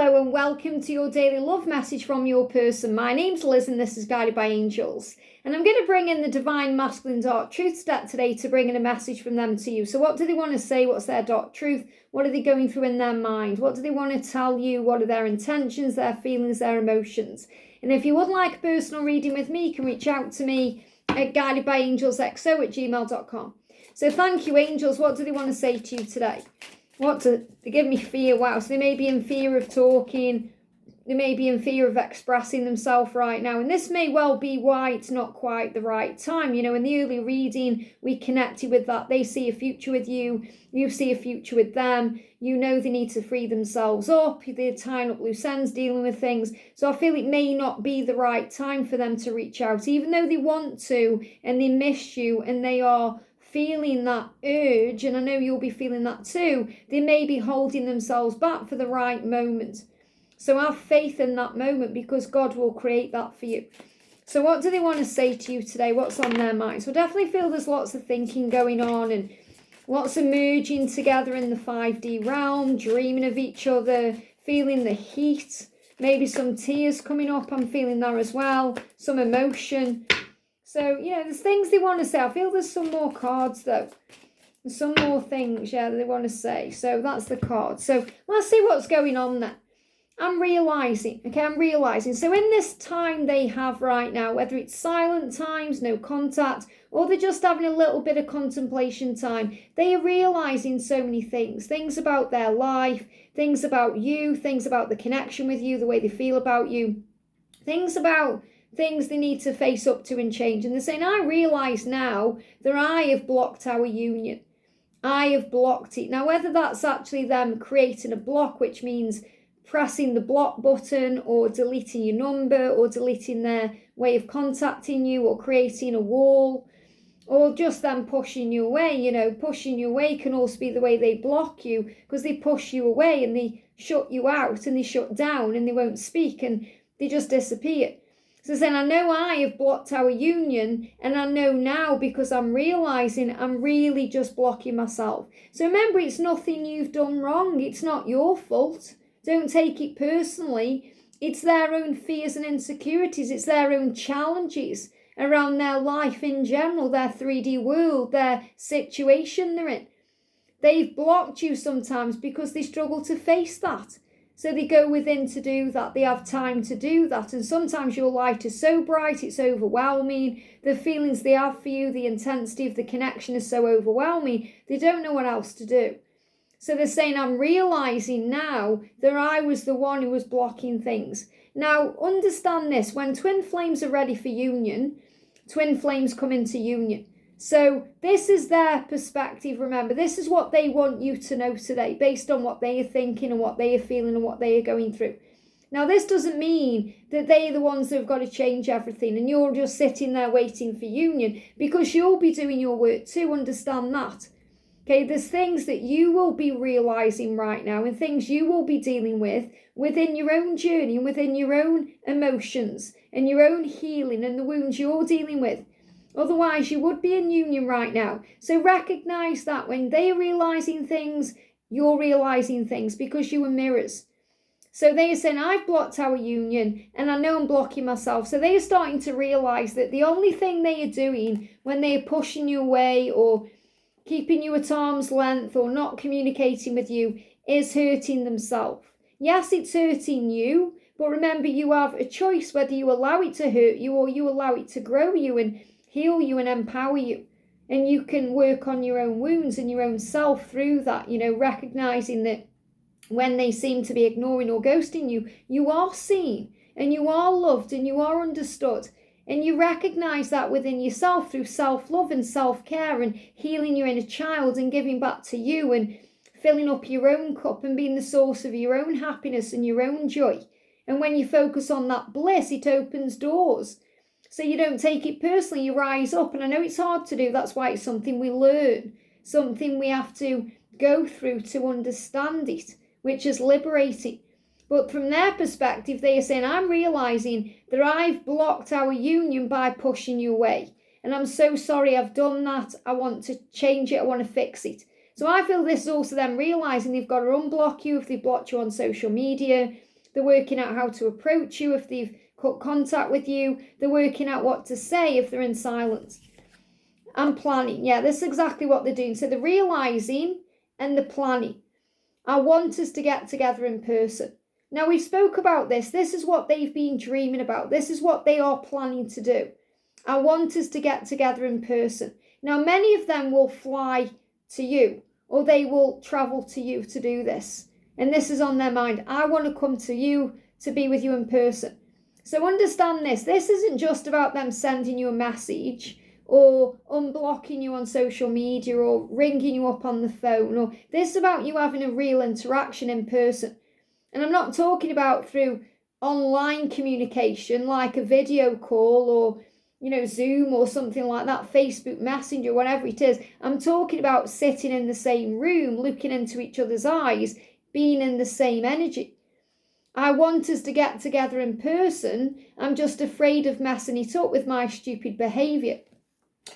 Hello and welcome to your daily love message from your person. My name's Liz and this is Guided by Angels. And I'm going to bring in the Divine Masculine Dark Truth deck today to bring in a message from them to you. So what do they want to say? What's their dark truth? What are they going through in their mind? What do they want to tell you? What are their intentions, their feelings, their emotions? And if you would like a personal reading with me, you can reach out to me at guidedbyangelsxo@gmail.com. So thank you, angels. What do they want to say to you today? They give me fear. Wow. So they may be in fear of talking. They may be in fear of expressing themselves right now. And this may well be why it's not quite the right time. You know, in the early reading, we connected with that. They see a future with you. You see a future with them. You know they need to free themselves up. They're tying up loose ends, dealing with things. So I feel it may not be the right time for them to reach out, even though they want to and they miss you and they are feeling that urge, and I know you'll be feeling that too. They may be holding themselves back for the right moment. So have faith in that moment because God will create that for you. So what do they want to say to you today? What's on their mind? So I definitely feel there's lots of thinking going on and lots of merging together in the 5D realm, dreaming of each other, feeling the heat, maybe some tears coming up. I'm feeling that as well, some emotion. So, you know, there's things they want to say. I feel there's some more cards, though. There's some more things, that they want to say. So that's the card. So let's see what's going on there. I'm realising. So in this time they have right now, whether it's silent times, no contact, or they're just having a little bit of contemplation time, they are realising so many things. Things about their life, things about you, things about the connection with you, the way they feel about you, things about things they need to face up to and change. And they're saying, I realise now that I have blocked our union. I have blocked it. Now, whether that's actually them creating a block, which means pressing the block button or deleting your number or deleting their way of contacting you or creating a wall or just them pushing you away. You know, pushing you away can also be the way they block you because they push you away and they shut you out and they shut down and they won't speak and they just disappear. So then I know I have blocked our union, and I know now because I'm realising I'm really just blocking myself. So remember, it's nothing you've done wrong. It's not your fault. Don't take it personally. It's their own fears and insecurities. It's their own challenges around their life in general, their 3D world, their situation they're in. They've blocked you sometimes because they struggle to face that. So they go within to do that. They have time to do that. And sometimes your light is so bright, it's overwhelming. The feelings they have for you, the intensity of the connection is so overwhelming, they don't know what else to do. So they're saying, I'm realising now that I was the one who was blocking things. Now, understand this. When twin flames are ready for union, twin flames come into union. So this is their perspective, remember. This is what they want you to know today, based on what they are thinking and what they are feeling and what they are going through. Now, this doesn't mean that they are the ones that have got to change everything and you're just sitting there waiting for union, because you'll be doing your work too, understand that. Okay, there's things that you will be realising right now and things you will be dealing with within your own journey and within your own emotions and your own healing and the wounds you're dealing with. Otherwise, you would be in union right now. So recognise that when they are realising things, you're realising things because you are mirrors. So they are saying, I've blocked our union and I know I'm blocking myself. So they are starting to realise that the only thing they are doing when they are pushing you away or keeping you at arm's length or not communicating with you is hurting themselves. Yes, it's hurting you, but remember you have a choice whether you allow it to hurt you or you allow it to grow you and heal you and empower you. And you can work on your own wounds and your own self through that, you know, recognising that when they seem to be ignoring or ghosting you, you are seen and you are loved and you are understood. And you recognise that within yourself through self-love and self-care and healing your inner child and giving back to you and filling up your own cup and being the source of your own happiness and your own joy. And when you focus on that bliss, it opens doors. So you don't take it personally, you rise up. And I know it's hard to do. That's why it's something we learn, something we have to go through to understand it, which is liberating. But from their perspective, they are saying, I'm realising that I've blocked our union by pushing you away. And I'm so sorry I've done that. I want to change it. I want to fix it. So I feel this is also them realising they've got to unblock you if they've blocked you on social media, They're working out how to approach you if they've cut contact with you. They're working out what to say if they're in silence. And planning. Yeah, this is exactly what they're doing. So they're realising and the planning. I want us to get together in person. Now, we spoke about this. This is what they've been dreaming about. This is what they are planning to do. I want us to get together in person. Now, many of them will fly to you, or they will travel to you to do this. And this is on their mind. I want to come to you to be with you in person. So understand this. This isn't just about them sending you a message or unblocking you on social media or ringing you up on the phone. Or this is about you having a real interaction in person. And I'm not talking about through online communication like a video call or, Zoom or something like that, Facebook Messenger, whatever it is. I'm talking about sitting in the same room, looking into each other's eyes, being in the same energy. I want us to get together in person. I'm just afraid of messing it up with my stupid behaviour.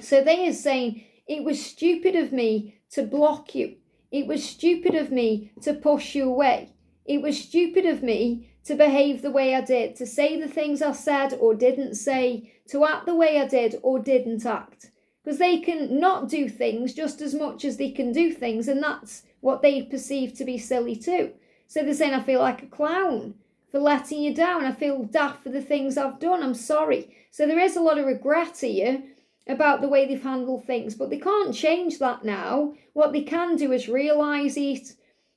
So they are saying, it was stupid of me to block you. It was stupid of me to push you away. It was stupid of me to behave the way I did, to say the things I said or didn't say, to act the way I did or didn't act. Because they can not do things just as much as they can do things, and that's what they perceive to be silly too. So they're saying, I feel like a clown for letting you down. I feel daft for the things I've done. I'm sorry. So there is a lot of regret here about the way they've handled things, but they can't change that now. What they can do is realise it,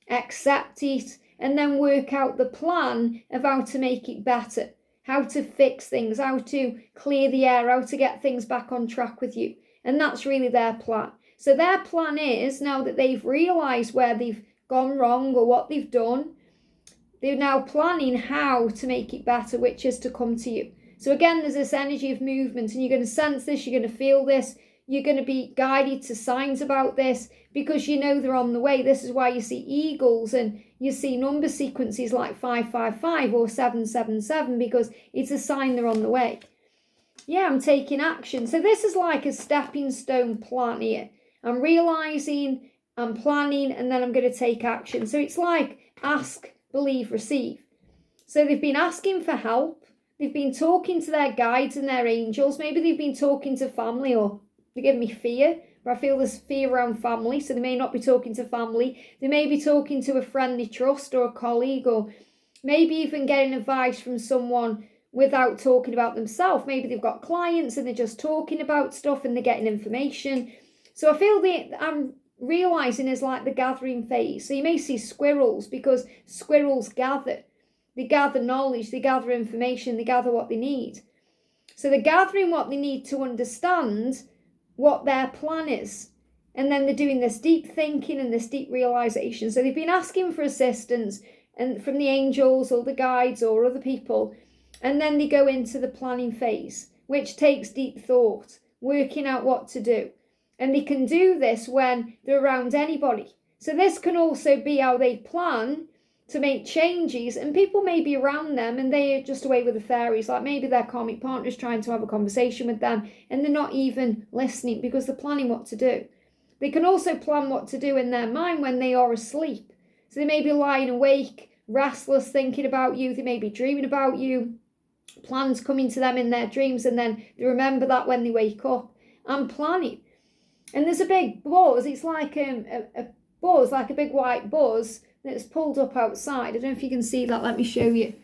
accept it, and then work out the plan of how to make it better, how to fix things, how to clear the air, how to get things back on track with you. And that's really their plan. So their plan is, now that they've realised where they've gone wrong or what they've done, they're now planning how to make it better, which is to come to you. So again, there's this energy of movement, and you're going to sense this, you're going to feel this, you're going to be guided to signs about this because they're on the way. This is why you see eagles and you see number sequences like 555 or 777, because it's a sign they're on the way. Yeah, I'm taking action. So this is like a stepping stone plan here. I'm realising, I'm planning, and then I'm going to take action. So it's like ask, believe, receive. So they've been asking for help. They've been talking to their guides and their angels. Maybe they've been talking to family, or they give me fear. But I feel there's fear around family, so they may not be talking to family. They may be talking to a friend they trust or a colleague, or maybe even getting advice from someone without talking about themselves. Maybe they've got clients and they're just talking about stuff and they're getting information. So I feel I'm realising is like the gathering phase. So you may see squirrels, because squirrels gather. They gather knowledge, they gather information, they gather what they need. So they're gathering what they need to understand what their plan is. And then they're doing this deep thinking and this deep realisation. So they've been asking for assistance and from the angels or the guides or other people. And then they go into the planning phase, which takes deep thought, working out what to do. And they can do this when they're around anybody. So this can also be how they plan to make changes, and people may be around them and they're just away with the fairies, like maybe their karmic partner's trying to have a conversation with them and they're not even listening because they're planning what to do. They can also plan what to do in their mind when they are asleep. So they may be lying awake, restless, thinking about you. They may be dreaming about you, plans coming to them in their dreams, and then they remember that when they wake up. I'm planning. And there's a big buzz. It's like a buzz, like a big white buzz that's pulled up outside. I don't know if you can see that. Let me show you.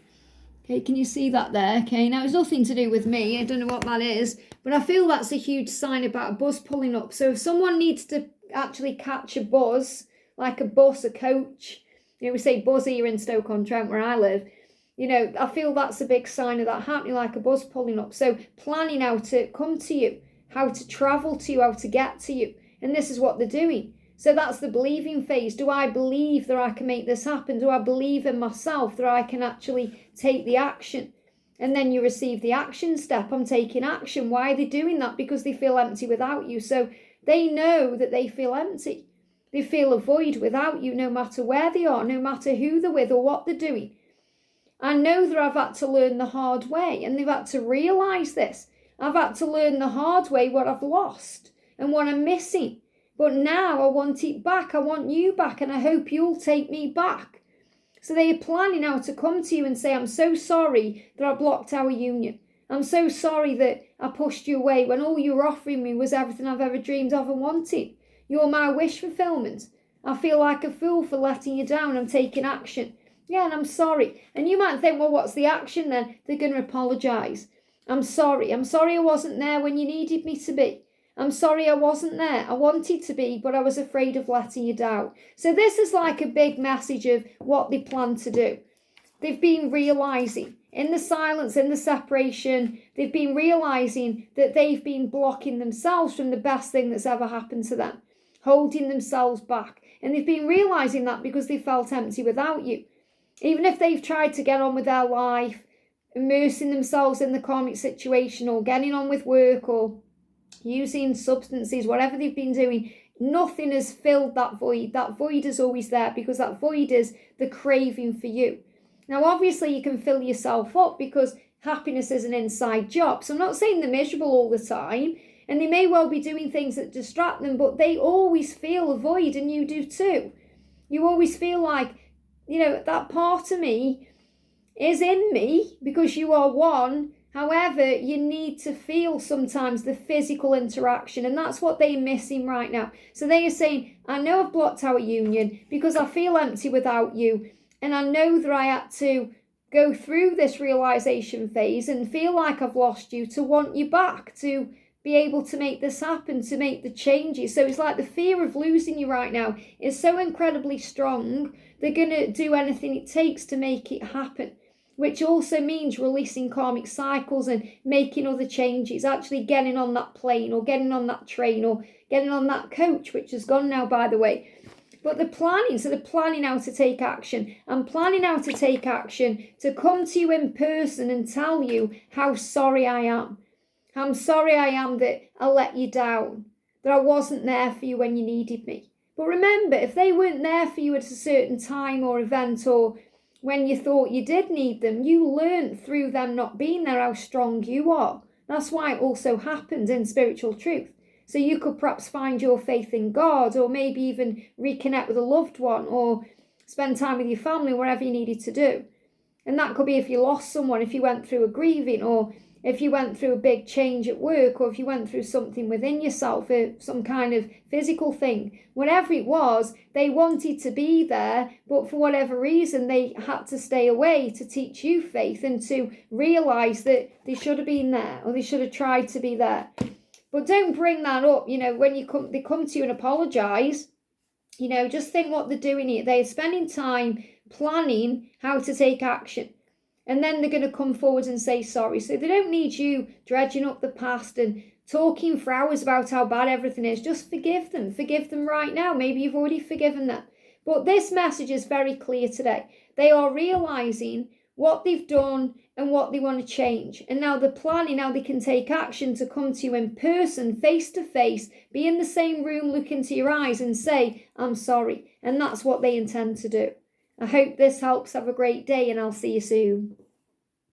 Okay, can you see that there? Okay, now it's nothing to do with me. I don't know what that is, but I feel that's a huge sign about a buzz pulling up. So if someone needs to actually catch a buzz, like a bus, a coach, we say buzz here in Stoke-on-Trent where I live, I feel that's a big sign of that happening, like a buzz pulling up. So planning how to come to you, how to travel to you, how to get to you. And this is what they're doing. So that's the believing phase. Do I believe that I can make this happen? Do I believe in myself that I can actually take the action? And then you receive the action step. I'm taking action. Why are they doing that? Because they feel empty without you. So they know that they feel empty. They feel a void without you, no matter where they are, no matter who they're with or what they're doing. I know that I've had to learn the hard way, and they've had to realise this. I've had to learn the hard way what I've lost and what I'm missing. But now I want it back. I want you back, and I hope you'll take me back. So they are planning now to come to you and say, I'm so sorry that I blocked our union. I'm so sorry that I pushed you away when all you were offering me was everything I've ever dreamed of and wanted. You're my wish fulfillment. I feel like a fool for letting you down. I'm taking action. Yeah, and I'm sorry. And you might think, well, what's the action then? They're going to apologise. I'm sorry. I'm sorry I wasn't there when you needed me to be. I'm sorry I wasn't there. I wanted to be, but I was afraid of letting you down. So this is like a big message of what they plan to do. They've been realising in the silence, in the separation, they've been realising that they've been blocking themselves from the best thing that's ever happened to them, holding themselves back. And they've been realising that because they felt empty without you. Even if they've tried to get on with their life, immersing themselves in the karmic situation or getting on with work or using substances, whatever they've been doing, nothing has filled that void. That void is always there because that void is the craving for you. Now, obviously, you can fill yourself up because happiness is an inside job. So I'm not saying they're miserable all the time, and they may well be doing things that distract them, but they always feel a void, and you do too. You always feel like, that part of me is in me because you are one. However, you need to feel sometimes the physical interaction, and that's what they're missing right now. So they are saying, I know I've blocked our union because I feel empty without you, and I know that I had to go through this realization phase and feel like I've lost you to want you back, to be able to make this happen, to make the changes. So it's like the fear of losing you right now is so incredibly strong, they're going to do anything it takes to make it happen. Which also means releasing karmic cycles and making other changes, actually getting on that plane or getting on that train or getting on that coach, which has gone now, by the way. But they're planning now to take action. I'm planning now to take action to come to you in person and tell you how sorry I am. I'm sorry I am that I let you down, that I wasn't there for you when you needed me. But remember, if they weren't there for you at a certain time or event or when you thought you did need them, you learned through them not being there how strong you are. That's why it also happens in spiritual truth. So you could perhaps find your faith in God, or maybe even reconnect with a loved one, or spend time with your family, whatever you needed to do. And that could be if you lost someone, if you went through a grieving, or if you went through a big change at work, or if you went through something within yourself, some kind of physical thing. Whatever it was, they wanted to be there, but for whatever reason, they had to stay away to teach you faith and to realise that they should have been there, or they should have tried to be there. But don't bring that up, when they come to you and apologise. Just think what they're doing here. They're spending time planning how to take action. And then they're going to come forward and say sorry. So they don't need you dredging up the past and talking for hours about how bad everything is. Just forgive them. Forgive them right now. Maybe you've already forgiven them. But this message is very clear today. They are realising what they've done and what they want to change. And now they're planning how they can take action to come to you in person, face to face, be in the same room, look into your eyes and say, I'm sorry. And that's what they intend to do. I hope this helps. Have a great day and I'll see you soon.